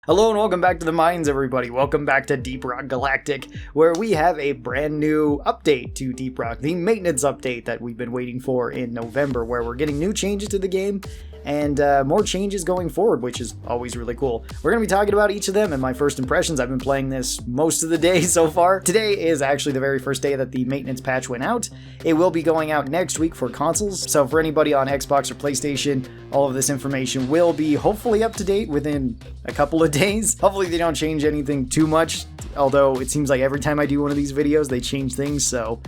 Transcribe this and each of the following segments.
Hello and welcome back to the mines, everybody. Welcome back to Deep Rock Galactic, where we have a brand new update to Deep Rock, the maintenance update that we've been waiting for in November, where we're getting new changes to the game and more changes going forward, which is always really cool. We're going to be talking about each of them and my first impressions. I've been playing this most of the day so far. Today is actually the very first day that the maintenance patch went out. It will be going out next week for consoles, so for anybody on Xbox or PlayStation, all of this information will be hopefully up to date within a couple of days. Hopefully they don't change anything too much, although it seems like every time I do one of these videos they change things, so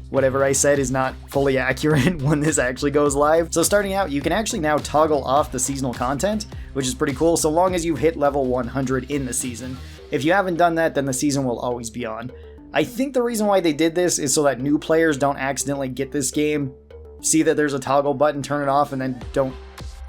whatever I said is not fully accurate when this actually goes live. So starting out, you can actually now toggle off the seasonal content, which is pretty cool, so long as you've hit level 100 in the season. If you haven't done that, then the season will always be on. I think the reason why they did this is so that new players don't accidentally get this game, see that there's a toggle button, turn it off, and then don't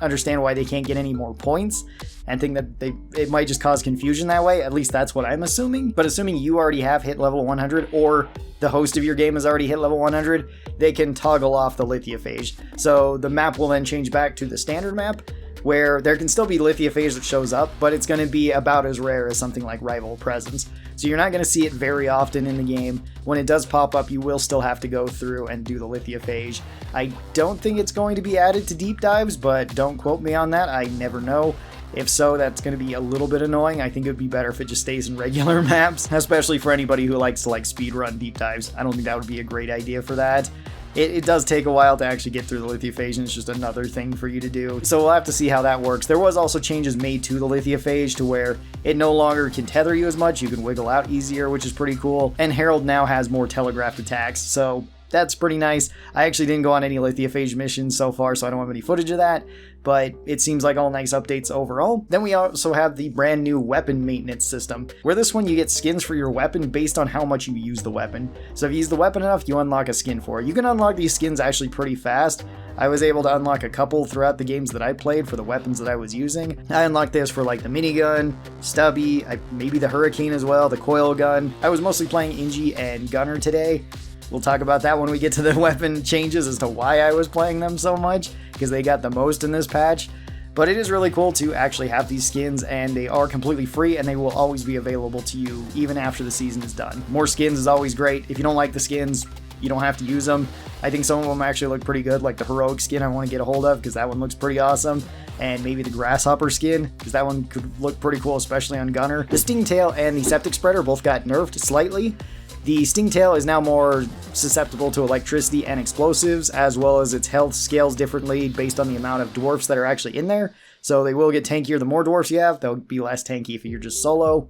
understand why they can't get any more points and think that it might just cause confusion that way. At least that's what I'm assuming. But assuming you already have hit level 100 or the host of your game has already hit level 100, they can toggle off the lithophage. So the map will then change back to the standard map, where there can still be lithophage that shows up, but it's going to be about as rare as something like Rival Presence. So you're not going to see it very often in the game. When it does pop up, you will still have to go through and do the lithophage. I don't think it's going to be added to deep dives, but don't quote me on that. I never know. If so, that's going to be a little bit annoying. I think it would be better if it just stays in regular maps, especially for anybody who likes to speedrun deep dives. I don't think that would be a great idea for that. It does take a while to actually get through the lithophage, and it's just another thing for you to do. So we'll have to see how that works. There was also changes made to the lithophage to where it no longer can tether you as much. You can wiggle out easier, which is pretty cool. And Herald now has more telegraphed attacks, so that's pretty nice. I actually didn't go on any lithophage missions so far, so I don't have any footage of that, but it seems like all nice updates overall. Then we also have the brand new weapon maintenance system, where this one you get skins for your weapon based on how much you use the weapon. So if you use the weapon enough, you unlock a skin for it. You can unlock these skins actually pretty fast. I was able to unlock a couple throughout the games that I played for the weapons that I was using. I unlocked this for the minigun, Stubby, maybe the Hurricane as well, the Coil Gun. I was mostly playing Inji and Gunner today. We'll talk about that when we get to the weapon changes as to why I was playing them so much, because they got the most in this patch. But it is really cool to actually have these skins, and they are completely free, and they will always be available to you even after the season is done. More skins is always great. If you don't like the skins, you don't have to use them. I think some of them actually look pretty good, like the Heroic skin I want to get a hold of, because that one looks pretty awesome. And maybe the Grasshopper skin, because that one could look pretty cool, especially on Gunner. The Stingtail and the Septic Spreader both got nerfed slightly. The Stingtail is now more susceptible to electricity and explosives, as well as its health scales differently based on the amount of dwarfs that are actually in there. So they will get tankier the more dwarfs you have. They'll be less tanky if you're just solo.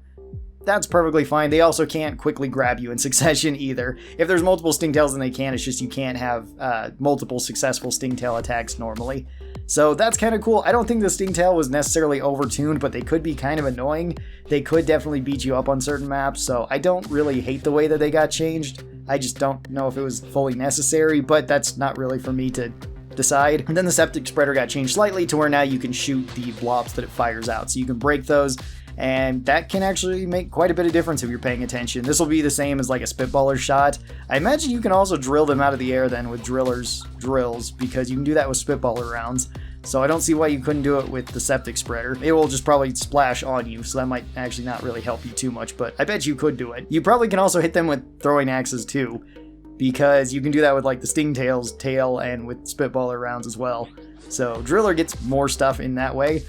That's perfectly fine. They also can't quickly grab you in succession either. If there's multiple Stingtails, then they can. It's just you can't have multiple successful Stingtail attacks normally. So that's kind of cool. I don't think the Stingtail was necessarily overtuned, but they could be kind of annoying. They could definitely beat you up on certain maps, so I don't really hate the way that they got changed. I just don't know if it was fully necessary, but that's not really for me to decide. And then the Septic Spreader got changed slightly to where now you can shoot the blobs that it fires out, so you can break those. And that can actually make quite a bit of difference if you're paying attention. This will be the same as a spitballer shot. I imagine you can also drill them out of the air then with drills, because you can do that with spitballer rounds. So I don't see why you couldn't do it with the Septic Spreader. It will just probably splash on you, so that might actually not really help you too much, but I bet you could do it. You probably can also hit them with throwing axes too, because you can do that with the Stingtail's tail and with spitballer rounds as well. So Driller gets more stuff in that way.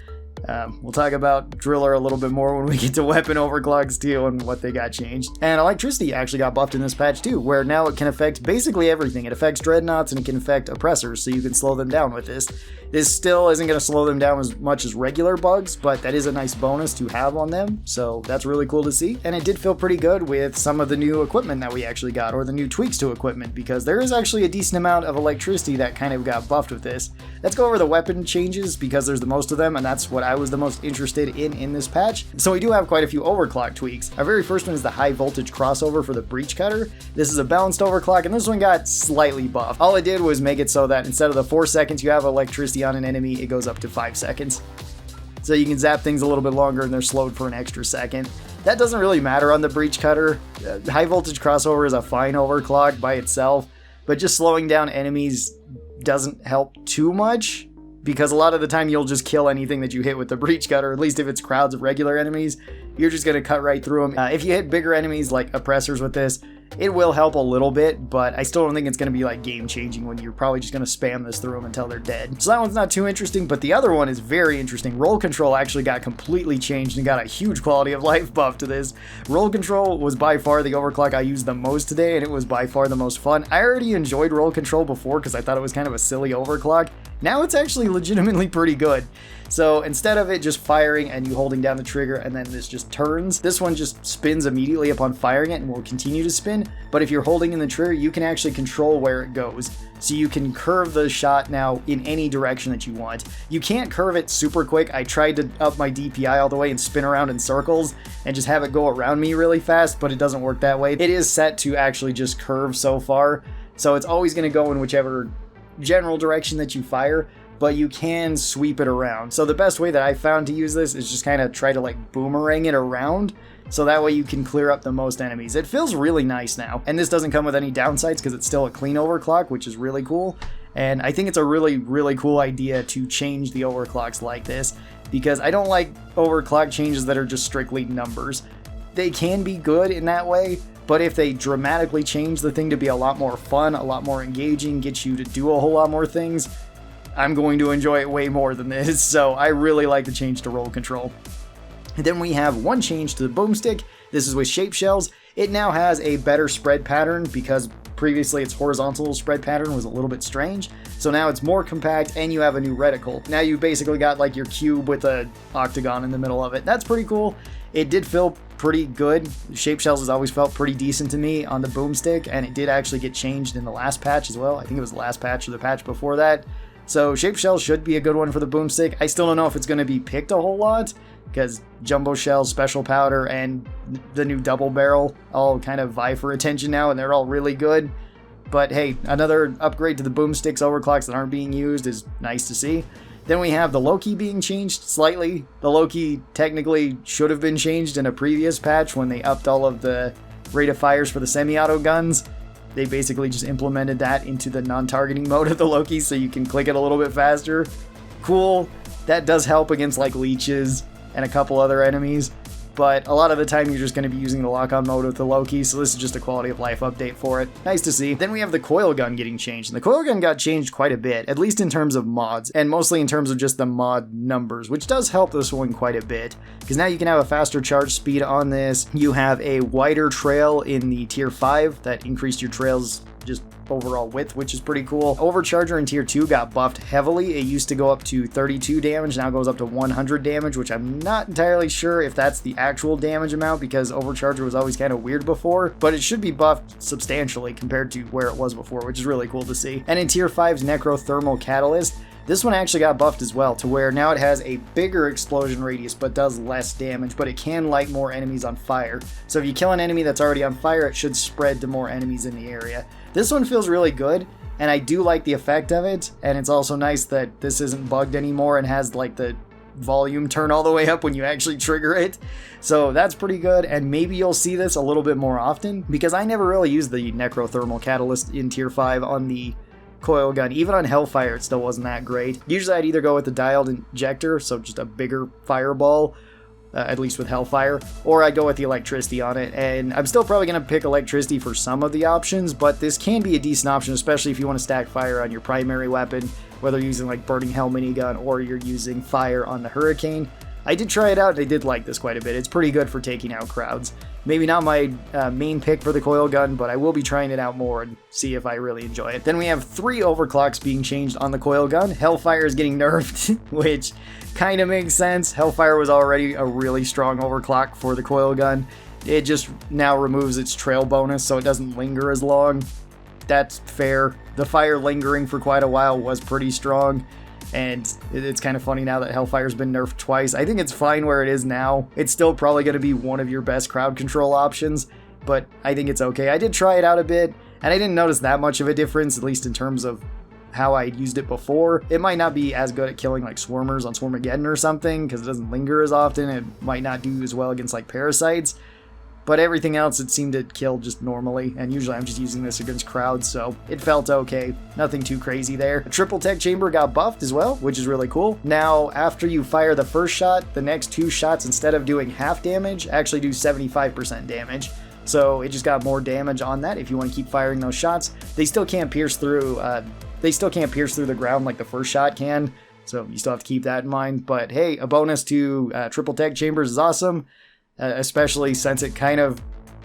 We'll talk about Driller a little bit more when we get to weapon overclocks too and what they got changed. And electricity actually got buffed in this patch too, where now it can affect basically everything. It affects dreadnoughts and it can affect oppressors, so you can slow them down with this. This still isn't going to slow them down as much as regular bugs, but that is a nice bonus to have on them, so that's really cool to see. And it did feel pretty good with some of the new equipment that we actually got, or the new tweaks to equipment, because there is actually a decent amount of electricity that kind of got buffed with this. Let's go over the weapon changes, because there's the most of them, and that's what I was the most interested in this patch. So we do have quite a few overclock tweaks. Our very first one is the high voltage crossover for the breach cutter. This is a balanced overclock, and this one got slightly buffed. All it did was make it so that instead of the 4 seconds you have electricity on an enemy, it goes up to 5 seconds. So you can zap things a little bit longer and they're slowed for an extra second. That doesn't really matter on the breach cutter. High voltage crossover is a fine overclock by itself, but just slowing down enemies doesn't help too much, because a lot of the time you'll just kill anything that you hit with the breach cut, or at least if it's crowds of regular enemies, you're just going to cut right through them. If you hit bigger enemies like oppressors with this, it will help a little bit, but I still don't think it's going to be like game changing when you're probably just going to spam this through them until they're dead. So that one's not too interesting, but the other one is very interesting. Roll control actually got completely changed and got a huge quality of life buff to this. Roll control was by far the overclock I used the most today, and it was by far the most fun. I already enjoyed roll control before because I thought it was kind of a silly overclock. Now it's actually legitimately pretty good. So instead of it just firing and you holding down the trigger and then this just turns, this one just spins immediately upon firing it and will continue to spin. But if you're holding in the trigger, you can actually control where it goes. So you can curve the shot now in any direction that you want. You can't curve it super quick. I tried to up my DPI all the way and spin around in circles and just have it go around me really fast, but it doesn't work that way. It is set to actually just curve so far. So it's always going to go in whichever general direction that you fire, but you can sweep it around. So the best way that I found to use this is just kind of try to like boomerang it around, so that way you can clear up the most enemies. It feels really nice now, and this doesn't come with any downsides because it's still a clean overclock, which is really cool. And I think it's a really, really cool idea to change the overclocks like this, because I don't like overclock changes that are just strictly numbers. They can be good in that way, but if they dramatically change the thing to be a lot more fun, a lot more engaging, get you to do a whole lot more things, I'm going to enjoy it way more than this. So I really like the change to roll control. And then we have one change to the Boomstick. This is with shape shells. It now has a better spread pattern because previously its horizontal spread pattern was a little bit strange. So now it's more compact and you have a new reticle. Now you basically got like your cube with a octagon in the middle of it. That's pretty cool. It did feel pretty good. Shape shells has always felt pretty decent to me on the Boomstick, and it did actually get changed in the last patch as well. I think it was the last patch or the patch before that. So shape shells should be a good one for the Boomstick. I still don't know if it's going to be picked a whole lot, because jumbo shells, special powder, and the new double barrel all kind of vie for attention now, and they're all really good. But hey, another upgrade to the Boomstick's overclocks that aren't being used is nice to see. Then we have the Loki being changed slightly. The Loki technically should have been changed in a previous patch when they upped all of the rate of fires for the semi-auto guns. They basically just implemented that into the non-targeting mode of the Loki so you can click it a little bit faster. Cool. That does help against like leeches and a couple other enemies, but a lot of the time you're just going to be using the lock-on mode with the Loki, so this is just a quality of life update for it. Nice to see. Then we have the Coil Gun getting changed, and the Coil Gun got changed quite a bit, at least in terms of mods, and mostly in terms of just the mod numbers, which does help this one quite a bit, because now you can have a faster charge speed on this. You have a wider trail in the tier 5 that increased your trails just overall width, which is pretty cool. Overcharger in tier 2 got buffed heavily. It used to go up to 32 damage, now goes up to 100 damage, which I'm not entirely sure if that's the actual damage amount, because Overcharger was always kind of weird before, but it should be buffed substantially compared to where it was before, which is really cool to see. And in tier 5's Necrothermal Catalyst, this one actually got buffed as well, to where now it has a bigger explosion radius but does less damage, but it can light more enemies on fire. So if you kill an enemy that's already on fire, it should spread to more enemies in the area. This one feels really good, and I do like the effect of it, and it's also nice that this isn't bugged anymore and has like the volume turn all the way up when you actually trigger it. So that's pretty good, and maybe you'll see this a little bit more often, because I never really used the Necrothermal Catalyst in tier 5 on the Coil Gun. Even on Hellfire, it still wasn't that great. Usually I'd either go with the dialed injector, so just a bigger fireball, at least with Hellfire, or I'd go with the electricity on it, and I'm still probably going to pick electricity for some of the options, but this can be a decent option, especially if you want to stack fire on your primary weapon, whether you're using like Burning Hell minigun or you're using fire on the Hurricane. I did try it out, and I did like this quite a bit. It's pretty good for taking out crowds. Maybe not my main pick for the Coil Gun, but I will be trying it out more and see if I really enjoy it. Then we have 3 overclocks being changed on the Coil Gun. Hellfire is getting nerfed, which kind of makes sense. Hellfire was already a really strong overclock for the Coil Gun. It just now removes its trail bonus, so it doesn't linger as long. That's fair. The fire lingering for quite a while was pretty strong. And it's kind of funny now that Hellfire's been nerfed twice. I think it's fine where it is now. It's still probably going to be one of your best crowd control options, but I think it's okay. I did try it out a bit, and I didn't notice that much of a difference, at least in terms of how I used it before. It might not be as good at killing like Swarmers on Swarmageddon or something, because it doesn't linger as often. It might not do as well against like Parasites, but everything else it seemed to kill just normally, and usually I'm just using this against crowds, so it felt okay. Nothing too crazy there. A triple tech chamber got buffed as well, which is really cool. Now, after you fire the first shot, the next 2 shots, instead of doing half damage, actually do 75% damage. So it just got more damage on that if you want to keep firing those shots. They still can't pierce through the ground like the first shot can, so you still have to keep that in mind. But hey, a bonus to triple tech chambers is awesome. Especially since it kind of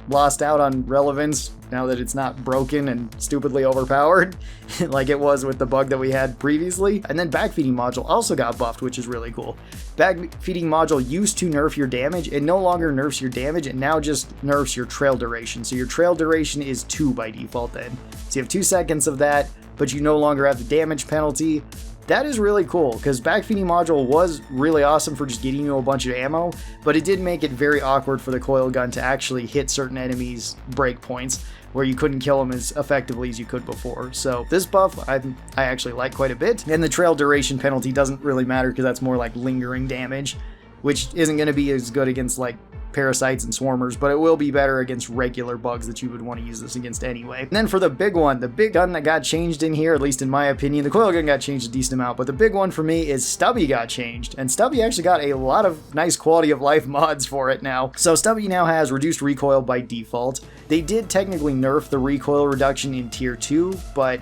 lost out on relevance now that it's not broken and stupidly overpowered like it was with the bug that we had previously. And then backfeeding module also got buffed, which is really cool. Backfeeding module used to nerf your damage. It no longer nerfs your damage, it now just nerfs your trail duration. So your trail duration is 2 by default then. So you have 2 seconds of that, but you no longer have the damage penalty. That is really cool, because backfeeding module was really awesome for just getting you a bunch of ammo, but it did make it very awkward for the coil gun to actually hit certain enemies' breakpoints, where you couldn't kill them as effectively as you could before. So this buff I actually like quite a bit, and the trail duration penalty doesn't really matter because that's more like lingering damage, which isn't going to be as good against like parasites and swarmers, but it will be better against regular bugs that you would want to use this against anyway. And then for the big one, the big gun that got changed in here, at least in my opinion, the coil gun got changed a decent amount, but the big one for me is Stubby got changed, and Stubby actually got a lot of nice quality of life mods for it now. So Stubby now has reduced recoil by default. They did technically nerf the recoil reduction in tier 2, but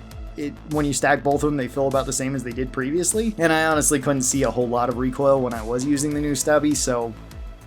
when you stack both of them, they feel about the same as they did previously, and I honestly couldn't see a whole lot of recoil when I was using the new Stubby, so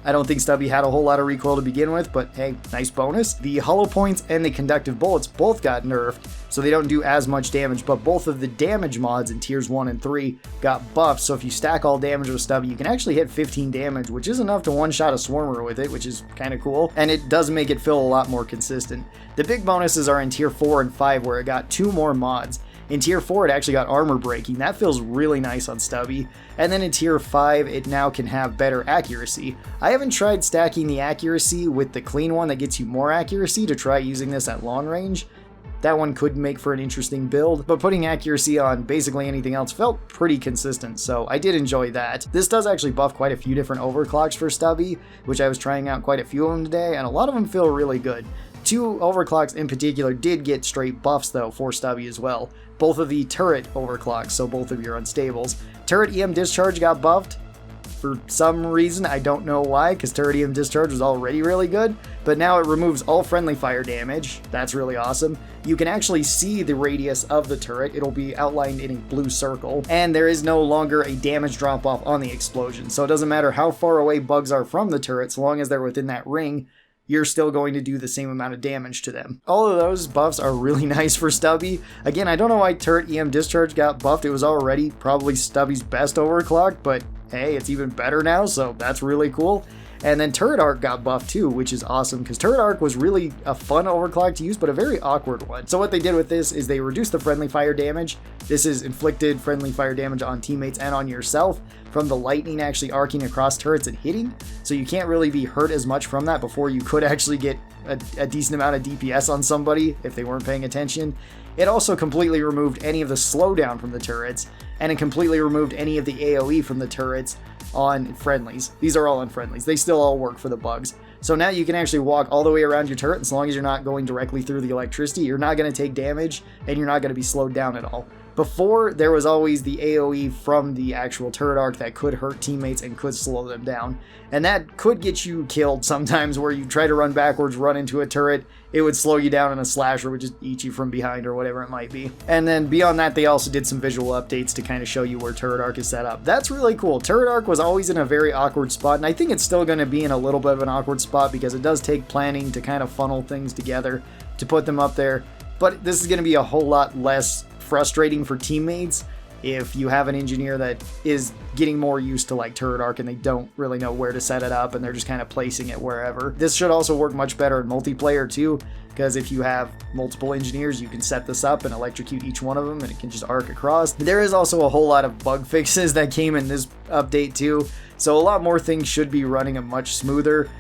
I don't think Stubby had a whole lot of recoil to begin with, but hey, nice bonus. The hollow points and the conductive bullets both got nerfed, so they don't do as much damage, but both of the damage mods in tiers 1 and 3 got buffed, so if you stack all damage with Stubby, you can actually hit 15 damage, which is enough to one-shot a Swarmer with it, which is kind of cool, and it does make it feel a lot more consistent. The big bonuses are in tier 4 and 5, where it got 2 more mods. In tier 4, it actually got armor breaking. That feels really nice on Stubby. And then in tier 5, it now can have better accuracy. I haven't tried stacking the accuracy with the clean one that gets you more accuracy to try using this at long range. That one could make for an interesting build, but putting accuracy on basically anything else felt pretty consistent, so I did enjoy that. This does actually buff quite a few different overclocks for Stubby, which I was trying out quite a few of them today, and a lot of them feel really good. 2 overclocks in particular did get straight buffs though for Stubby as well. Both of the turret overclocks, so both of your unstables. Turret EM discharge got buffed for some reason, I don't know why, because turret EM discharge was already really good, but now it removes all friendly fire damage. That's really awesome. You can actually see the radius of the turret. It'll be outlined in a blue circle, and there is no longer a damage drop off on the explosion, so it doesn't matter how far away bugs are from the turret, so long as they're within that ring, you're still going to do the same amount of damage to them. All of those buffs are really nice for Stubby. Again, I don't know why turret EM discharge got buffed. It was already probably Stubby's best overclock, but hey, it's even better now, so that's really cool. And then turret arc got buffed too, which is awesome, because turret arc was really a fun overclock to use, but a very awkward one. So what they did with this is they reduced the friendly fire damage. This is inflicted friendly fire damage on teammates and on yourself from the lightning actually arcing across turrets and hitting, so you can't really be hurt as much from that before you could actually get a decent amount of DPS on somebody if they weren't paying attention. It also completely removed any of the slowdown from the turrets, and it completely removed any of the AoE from the turrets on friendlies. These are all on friendlies. They still all work for the bugs. So now you can actually walk all the way around your turret, as long as you're not going directly through the electricity, you're not going to take damage, and you're not going to be slowed down at all. Before, there was always the AoE from the actual turret arc that could hurt teammates and could slow them down. And that could get you killed sometimes, where you try to run backwards, run into a turret, it would slow you down, and a slasher would just eat you from behind or whatever it might be. And then beyond that, they also did some visual updates to kind of show you where turret arc is set up. That's really cool. Turret arc was always in a very awkward spot, and I think it's still going to be in a little bit of an awkward spot because it does take planning to kind of funnel things together to put them up there. But this is going to be a whole lot less frustrating for teammates if you have an engineer that is getting more used to like turret arc and they don't really know where to set it up and they're just kind of placing it wherever. This should also work much better in multiplayer too, because if you have multiple engineers, you can set this up and electrocute each one of them and it can just arc across. There is also a whole lot of bug fixes that came in this update too, so a lot more things should be running a much smoother.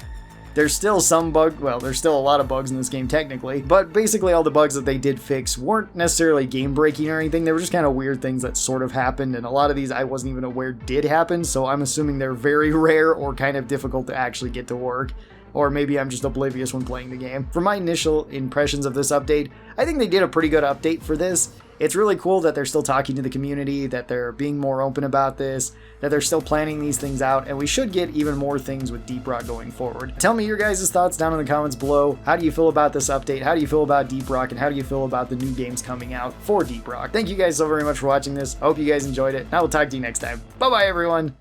There's still there's still a lot of bugs in this game technically, but basically all the bugs that they did fix weren't necessarily game breaking or anything. They were just kind of weird things that sort of happened, and a lot of these I wasn't even aware did happen, so I'm assuming they're very rare or kind of difficult to actually get to work. or maybe I'm just oblivious when playing the game. For my initial impressions of this update, I think they did a pretty good update for this. It's really cool that they're still talking to the community, that they're being more open about this, that they're still planning these things out, and we should get even more things with Deep Rock going forward. Tell me your guys' thoughts down in the comments below. How do you feel about this update? How do you feel about Deep Rock? And how do you feel about the new games coming out for Deep Rock? Thank you guys so very much for watching this. I hope you guys enjoyed it, and I will talk to you next time. Bye-bye, everyone!